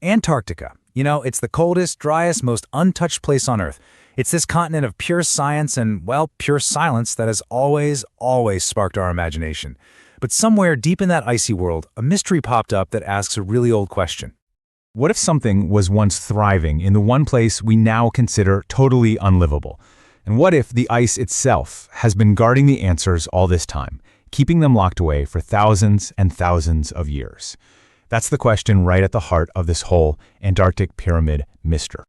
Antarctica. It's the coldest, driest, most untouched place on Earth. It's this continent of pure science and, well, pure silence that has always sparked our imagination. But somewhere deep in that icy world, a mystery popped up that asks a really old question. What if something was once thriving in the one place we now consider totally unlivable? And what if the ice itself has been guarding the answers all this time, keeping them locked away for thousands and thousands of years? That's the question right at the heart of this whole Antarctic pyramid mystery.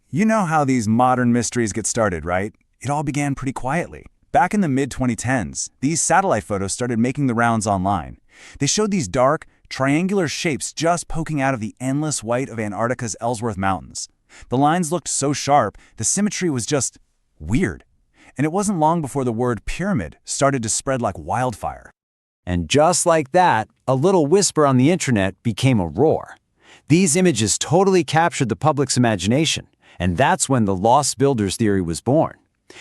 You know how these modern mysteries get started, right? It all began pretty quietly. Back in the mid-2010s, these satellite photos started making the rounds online. They showed these dark, triangular shapes just poking out of the endless white of Antarctica's Ellsworth Mountains. The lines looked so sharp, the symmetry was just weird. And it wasn't long before the word pyramid started to spread like wildfire. And just like that, a little whisper on the internet became a roar. These images totally captured the public's imagination, and that's when the lost builders theory was born.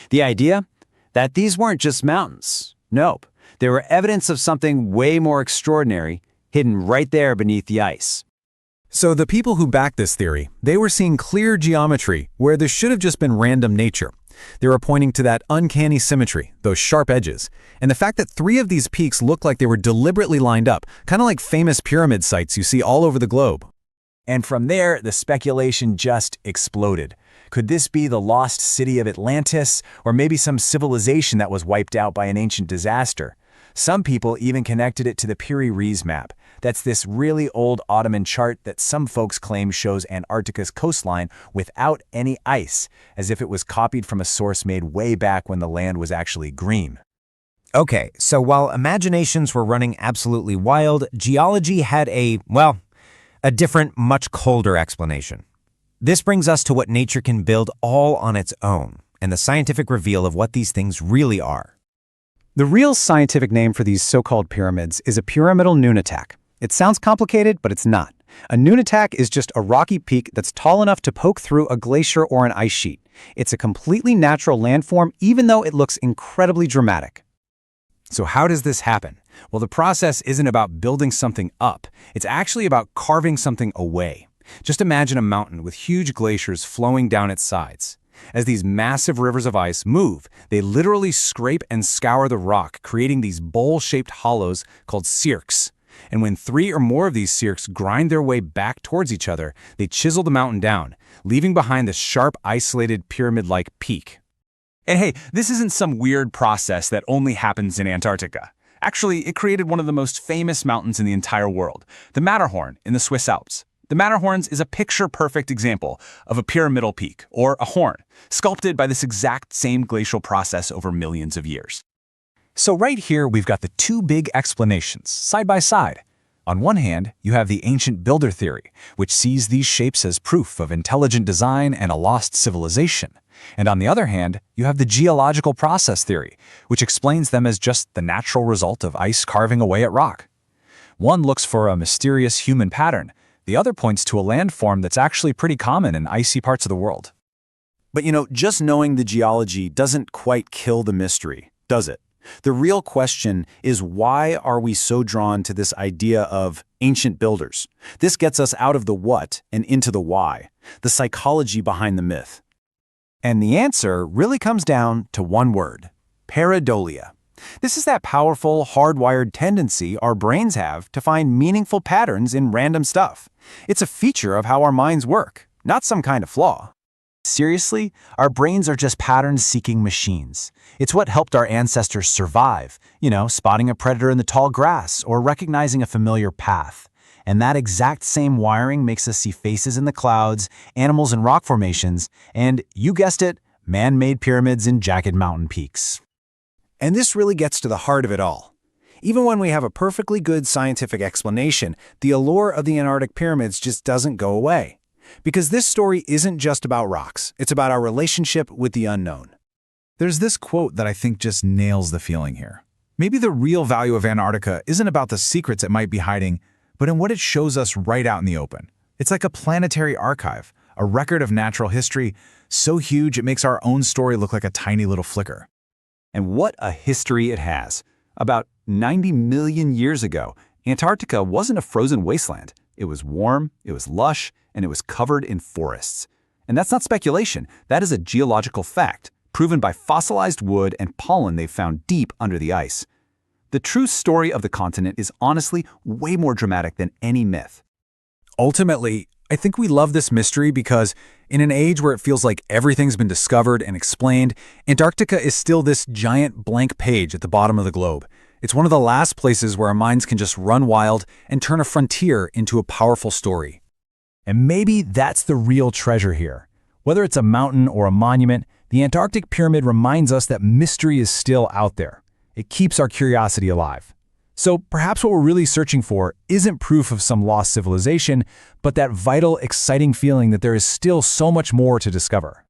The idea? That these weren't just mountains. Nope, they were evidence of something way more extraordinary, hidden right there beneath the ice. So the people who backed this theory, they were seeing clear geometry where there should have just been random nature. They were pointing to that uncanny symmetry, those sharp edges, and the fact that 3 of these peaks looked like they were deliberately lined up, kind of like famous pyramid sites you see all over the globe. And from there, the speculation just exploded. Could this be the lost city of Atlantis, or maybe some civilization that was wiped out by an ancient disaster? Some people even connected it to the Piri-Reis map. That's this really old Ottoman chart that some folks claim shows Antarctica's coastline without any ice, as if it was copied from a source made way back when the land was actually green. Okay, so while imaginations were running absolutely wild, geology had a different, much colder explanation. This brings us to what nature can build all on its own, and the scientific reveal of what these things really are. The real scientific name for these so-called pyramids is a pyramidal nunatak. It sounds complicated, but it's not. A nunatak is just a rocky peak that's tall enough to poke through a glacier or an ice sheet. It's a completely natural landform, even though it looks incredibly dramatic. So how does this happen? Well, the process isn't about building something up. It's actually about carving something away. Just imagine a mountain with huge glaciers flowing down its sides. As these massive rivers of ice move, they literally scrape and scour the rock, creating these bowl-shaped hollows called cirques. And when 3 or more of these cirques grind their way back towards each other, they chisel the mountain down, leaving behind the sharp, isolated pyramid-like peak. And hey, this isn't some weird process that only happens in Antarctica. Actually, it created one of the most famous mountains in the entire world, the Matterhorn in the Swiss Alps. The Matterhorn is a picture-perfect example of a pyramidal peak, or a horn, sculpted by this exact same glacial process over millions of years. So right here, we've got the 2 big explanations, side by side. On one hand, you have the ancient builder theory, which sees these shapes as proof of intelligent design and a lost civilization. And on the other hand, you have the geological process theory, which explains them as just the natural result of ice carving away at rock. One looks for a mysterious human pattern. The other points to a landform that's actually pretty common in icy parts of the world. But just knowing the geology doesn't quite kill the mystery, does it? The real question is, why are we so drawn to this idea of ancient builders? This gets us out of the what and into the why, the psychology behind the myth. And the answer really comes down to one word: pareidolia. This is that powerful, hardwired tendency our brains have to find meaningful patterns in random stuff. It's a feature of how our minds work, not some kind of flaw. Seriously, our brains are just pattern-seeking machines. It's what helped our ancestors survive, spotting a predator in the tall grass or recognizing a familiar path. And that exact same wiring makes us see faces in the clouds, animals in rock formations, and, you guessed it, man-made pyramids in jagged mountain peaks. And this really gets to the heart of it all. Even when we have a perfectly good scientific explanation, the allure of the Antarctic pyramids just doesn't go away. Because this story isn't just about rocks, it's about our relationship with the unknown. There's this quote that I think just nails the feeling here. Maybe the real value of Antarctica isn't about the secrets it might be hiding, but in what it shows us right out in the open. It's like a planetary archive, a record of natural history, so huge it makes our own story look like a tiny little flicker. And what a history it has. About 90 million years ago, Antarctica wasn't a frozen wasteland. It was warm, it was lush, and it was covered in forests. And that's not speculation, that is a geological fact, proven by fossilized wood and pollen they've found deep under the ice. The true story of the continent is honestly way more dramatic than any myth. Ultimately, I think we love this mystery because, in an age where it feels like everything's been discovered and explained, Antarctica is still this giant blank page at the bottom of the globe. It's one of the last places where our minds can just run wild and turn a frontier into a powerful story. And maybe that's the real treasure here. Whether it's a mountain or a monument, the Antarctic pyramid reminds us that mystery is still out there. It keeps our curiosity alive. So perhaps what we're really searching for isn't proof of some lost civilization, but that vital, exciting feeling that there is still so much more to discover.